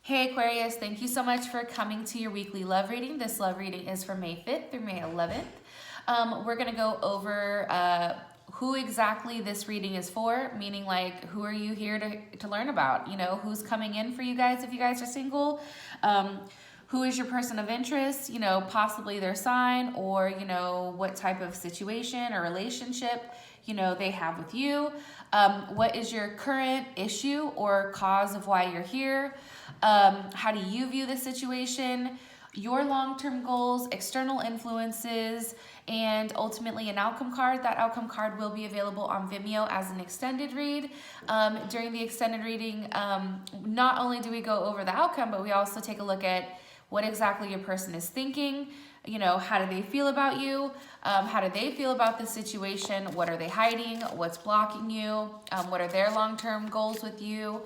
Hey Aquarius, thank you so much for coming to your weekly love reading. This love reading is for May 5th through May 11th. We're going to go over who exactly this reading is for, meaning like who are you here to learn about? You know, who's coming in for you guys if you guys are single? Who is your person of interest? You know, possibly their sign, or, you know, what type of situation or relationship, you know, they have with you. What is your current issue or cause of why you're here? How do you view the situation? Your long-term goals, external influences, and ultimately an outcome card. That outcome card will be available on Vimeo as an extended read. During the extended reading, not only do we go over the outcome, but we also take a look at what exactly your person is thinking. You know, how do they feel about you? How do they feel about the situation? What are they hiding? What's blocking you? What are their long-term goals with you?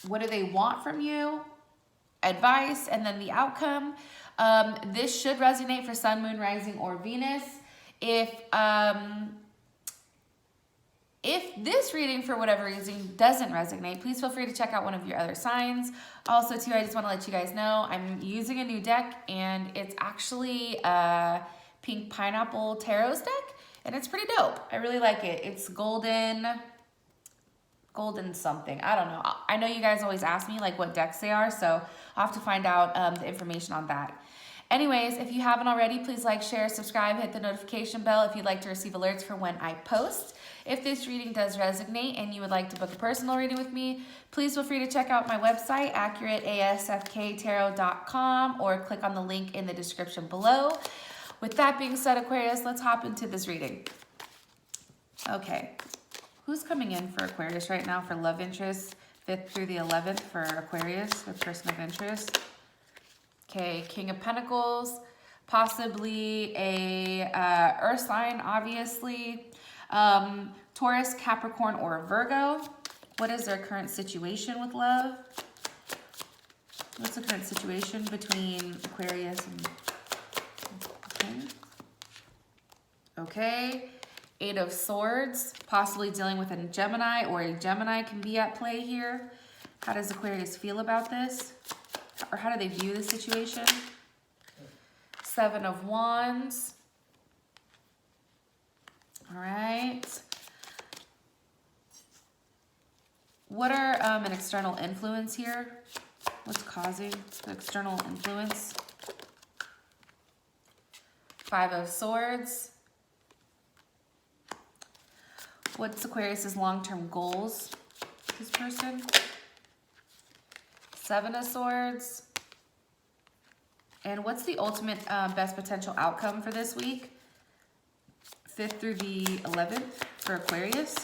What do they want from you? Advice, and then the outcome. This should resonate for Sun, Moon, Rising, or Venus. If this reading, for whatever reason, doesn't resonate, please feel free to check out one of your other signs. Also, too, I just want to let you guys know I'm using a new deck, and it's actually PinkPineappleTarot's deck, and it's pretty dope. I really like it. It's golden something. I don't know. I know you guys always ask me like what decks they are, so I'll have to find out the information on that. Anyways, if you haven't already, please like, share, subscribe, hit the notification bell if you'd like to receive alerts for when I post. If this reading does resonate and you would like to book a personal reading with me, please feel free to check out my website, AsfkTarot.com, or click on the link in the description below. With that being said, Aquarius, let's hop into this reading. Okay. Who's coming in for Aquarius right now for love interest, 5th through the 11th for Aquarius, the person of interest? Okay, King of Pentacles, possibly a earth sign, obviously. Taurus, Capricorn, or Virgo. What is their current situation with love? What's the current situation between Aquarius and... Okay. Eight of Swords, possibly dealing with a Gemini, or a Gemini can be at play here. How does Aquarius feel about this? Or how do they view the situation? Seven of Wands. All right. What are an external influence here? What's causing the external influence? Five of Swords. What's Aquarius's long-term goals, this person? Seven of Swords. And what's the ultimate best potential outcome for this week? 5th through the 11th for Aquarius.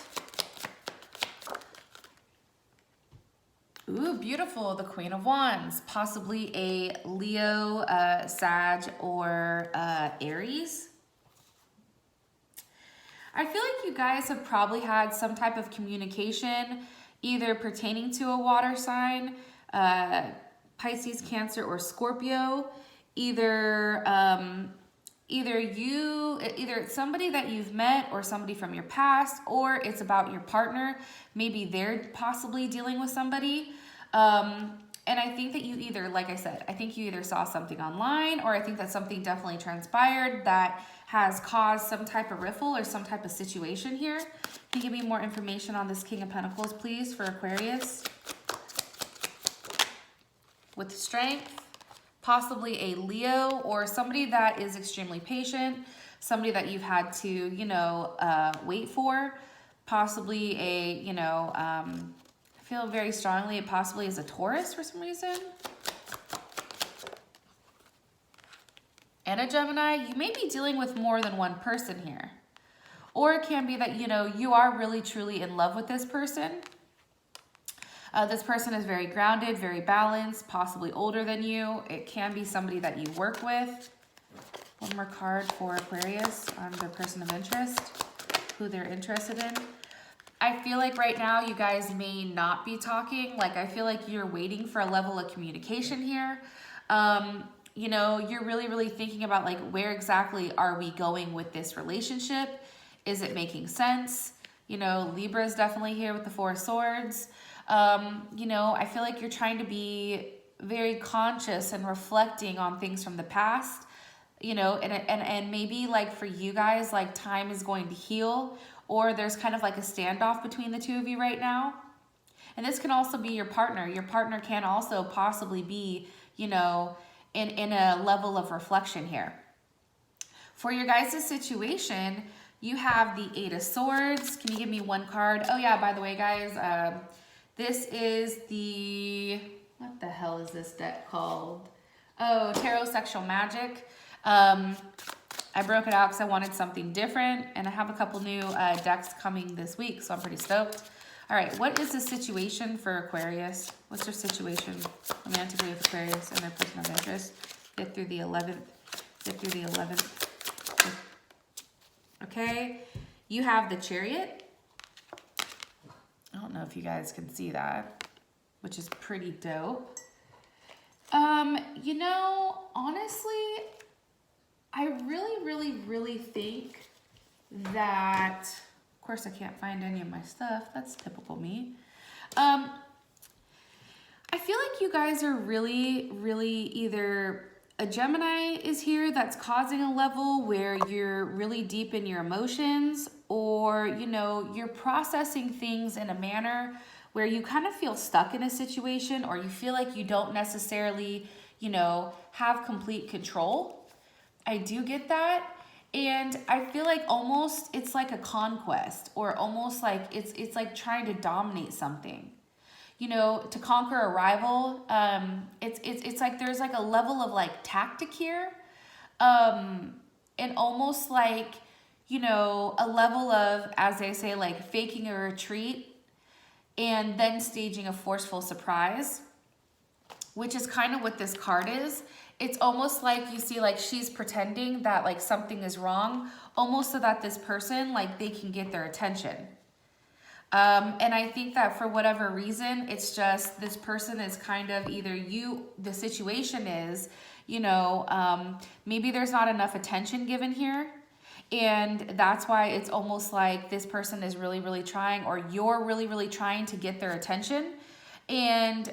Ooh, beautiful. The Queen of Wands. Possibly a Leo, Sag, or Aries. I feel like you guys have probably had some type of communication either pertaining to a water sign, Pisces, Cancer, or Scorpio. Either it's somebody that you've met or somebody from your past, or it's about your partner. Maybe they're possibly dealing with somebody. And I think that you either, like I said, I think you either saw something online, or I think that something definitely transpired that has caused some type of riffle or some type of situation here. Can you give me more information on this King of Pentacles, please, for Aquarius? With Strength, possibly a Leo, or somebody that is extremely patient, somebody that you've had to, you know, wait for, possibly a, you know, I feel very strongly it possibly is a Taurus for some reason. And a Gemini. You may be dealing with more than one person here. Or it can be that, you know, you are really truly in love with this person. This person is very grounded, very balanced, possibly older than you. It can be somebody that you work with. One more card for Aquarius on the person of interest, who they're interested in. I feel like right now you guys may not be talking. Like, I feel like you're waiting for a level of communication here. You know, you're really thinking about like, where exactly are we going with this relationship? Is it making sense? You know, Libra is definitely here with the Four of Swords. You know, I feel like you're trying to be very conscious and reflecting on things from the past, you know, and maybe like for you guys, like time is going to heal, or there's kind of like a standoff between the two of you right now. And this can also be your partner. Your partner can also possibly be, you know, in a level of reflection here. For your guys' situation, you have the Eight of Swords. Can you give me one card? Oh yeah, by the way, guys, this is the, what the hell is this deck called? Oh, Tarot Sexual Magic. I broke it out because I wanted something different, and I have a couple new decks coming this week, so I'm pretty stoked. All right, what is the situation for Aquarius? What's their situation romantically with Aquarius and their person of interest? 5th through the 11th. 5th through the 11th. Okay, you have the Chariot. I don't know if you guys can see that, which is pretty dope. You know, honestly, I really think that, of course I can't find any of my stuff. That's typical me. I feel like you guys are really either a Gemini is here that's causing a level where you're really deep in your emotions, or, you know, you're processing things in a manner where you kind of feel stuck in a situation, or you feel like you don't necessarily, you know, have complete control. I do get that. And I feel like almost it's like a conquest, or almost like it's like trying to dominate something. You know, to conquer a rival, it's like there's like a level of like tactic here, and almost like, you know, a level of, as they say, like faking a retreat and then staging a forceful surprise, which is kind of what this card is. It's almost like you see like she's pretending that like something is wrong, almost so that this person, like, they can get their attention. And I think that for whatever reason, it's just this person is kind of either the situation is, you know, maybe there's not enough attention given here. And that's why it's almost like this person is really trying, or you're really trying to get their attention. And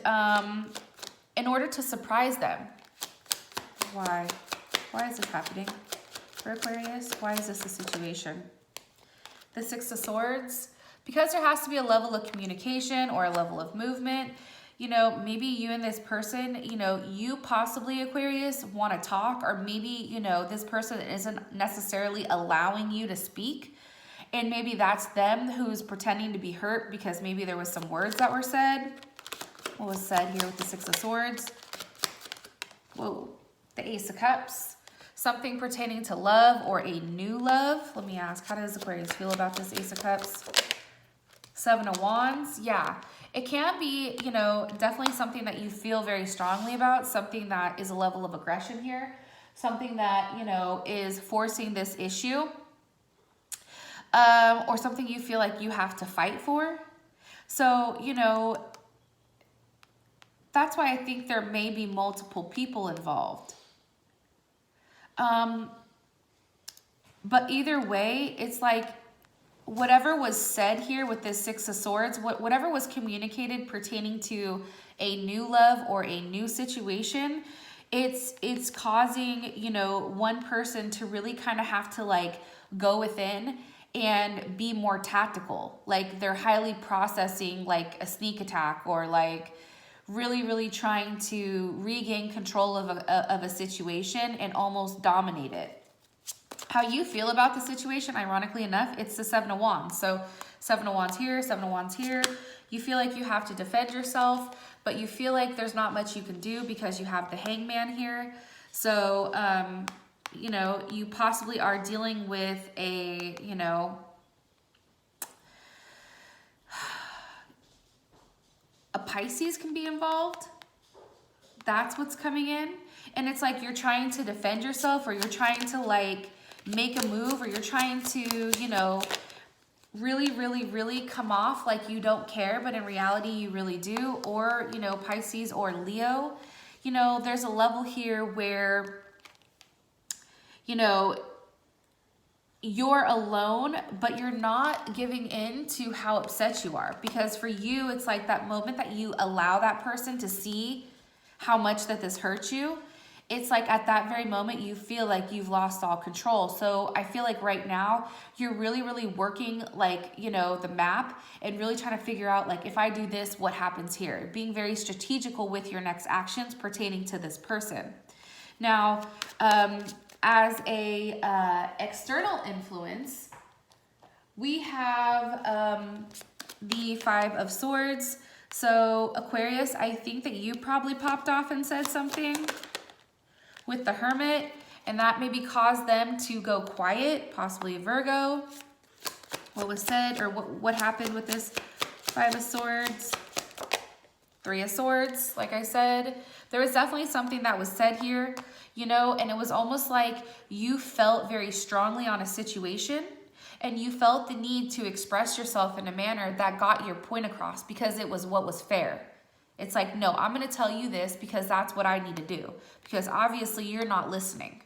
in order to surprise them. Why? Why is this happening for Aquarius? Why is this a situation? The Six of Swords. Because there has to be a level of communication or a level of movement. You know, maybe you and this person, you know, you possibly, Aquarius, want to talk, or maybe, you know, this person isn't necessarily allowing you to speak. And maybe that's them who's pretending to be hurt because maybe there was some words that were said. What was said here with the Six of Swords? Whoa, the Ace of Cups. Something pertaining to love or a new love. Let me ask, how does Aquarius feel about this Ace of Cups? Seven of Wands, yeah. It can be, you know, definitely something that you feel very strongly about, something that is a level of aggression here, something that, you know, is forcing this issue, or something you feel like you have to fight for. So, you know, that's why I think there may be multiple people involved. But either way, it's like, whatever was said here with this Six of Swords, whatever was communicated pertaining to a new love or a new situation, it's causing, you know, one person to really kind of have to like go within and be more tactical. Like they're highly processing like a sneak attack, or like really trying to regain control of a situation and almost dominate it. How you feel about the situation, ironically enough, it's the Seven of Wands. So Seven of Wands here, Seven of Wands here. You feel like you have to defend yourself, but you feel like there's not much you can do because you have the Hangman here. So, you know, you possibly are dealing with a, you know, a Pisces can be involved. That's what's coming in. And it's like you're trying to defend yourself, or you're trying to like make a move, or you're trying to, you know, really come off like you don't care, but in reality you really do. Or, you know, Pisces or Leo, you know, there's a level here where, you know, you're alone, but you're not giving in to how upset you are. Because for you, it's like that moment that you allow that person to see how much that this hurts you. It's like at that very moment, you feel like you've lost all control. So I feel like right now, you're really, really working like, you know, the map and really trying to figure out like, if I do this, what happens here? Being very strategical with your next actions pertaining to this person. Now, as a external influence, we have the 5 of Swords. So Aquarius, I think that you probably popped off and said something with the Hermit, and that maybe caused them to go quiet, possibly Virgo. What was said, or what happened with this 5 of Swords? 3 of Swords, like I said. There was definitely something that was said here, you know, and it was almost like you felt very strongly on a situation and you felt the need to express yourself in a manner that got your point across because it was what was fair. It's like, no, I'm going to tell you this because that's what I need to do, because obviously you're not listening,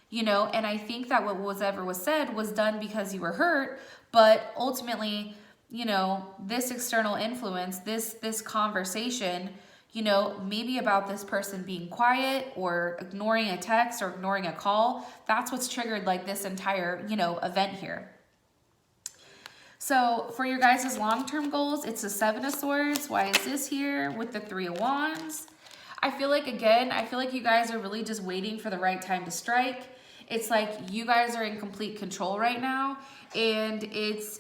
you know, and I think that what was said was done because you were hurt, but ultimately, you know, this external influence, this conversation, you know, maybe about this person being quiet or ignoring a text or ignoring a call, that's what's triggered like this entire, you know, event here. So for your guys' long-term goals, it's the 7 of Swords. Why is this here with the 3 of Wands? I feel like, again, you guys are really just waiting for the right time to strike. It's like you guys are in complete control right now, and it's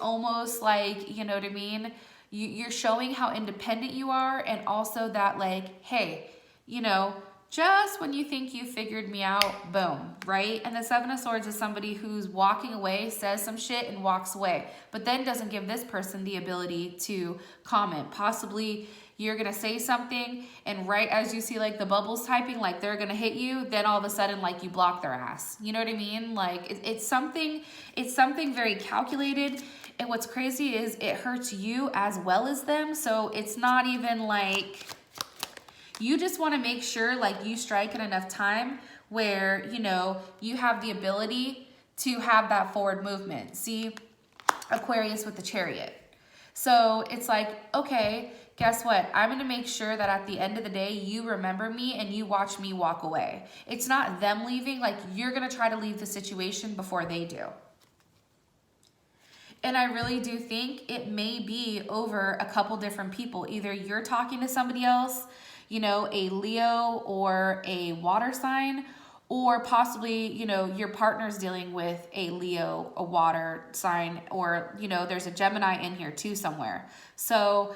almost like, you know what I mean? You're showing how independent you are, and also that like, hey, you know, just when you think you figured me out, boom, right? And the 7 of Swords is somebody who's walking away, says some shit and walks away, but then doesn't give this person the ability to comment. Possibly you're gonna say something, and right as you see like the bubbles typing, like they're gonna hit you, then all of a sudden like you block their ass. You know what I mean? Like it's something very calculated. And what's crazy is it hurts you as well as them. So it's not even like, you just want to make sure like you strike in enough time where, you know, you have the ability to have that forward movement. See, Aquarius with the Chariot. So it's like, okay, guess what? I'm going to make sure that at the end of the day, you remember me and you watch me walk away. It's not them leaving. Like, you're going to try to leave the situation before they do. And I really do think it may be over a couple different people. Either you're talking to somebody else, you know, a Leo or a water sign, or possibly, you know, your partner's dealing with a Leo, a water sign, or, you know, there's a Gemini in here too somewhere. So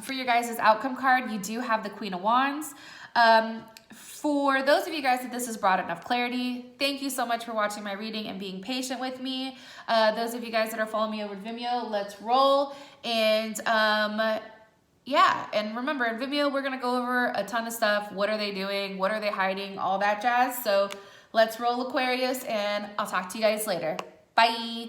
for your guys' outcome card, you do have the Queen of Wands. For those of you guys that this has brought enough clarity, thank you so much for watching my reading and being patient with me. Those of you guys that are following me over Vimeo, let's roll. And yeah, and remember, in Vimeo, we're going to go over a ton of stuff. What are they doing? What are they hiding? All that jazz. So let's roll, Aquarius, and I'll talk to you guys later. Bye.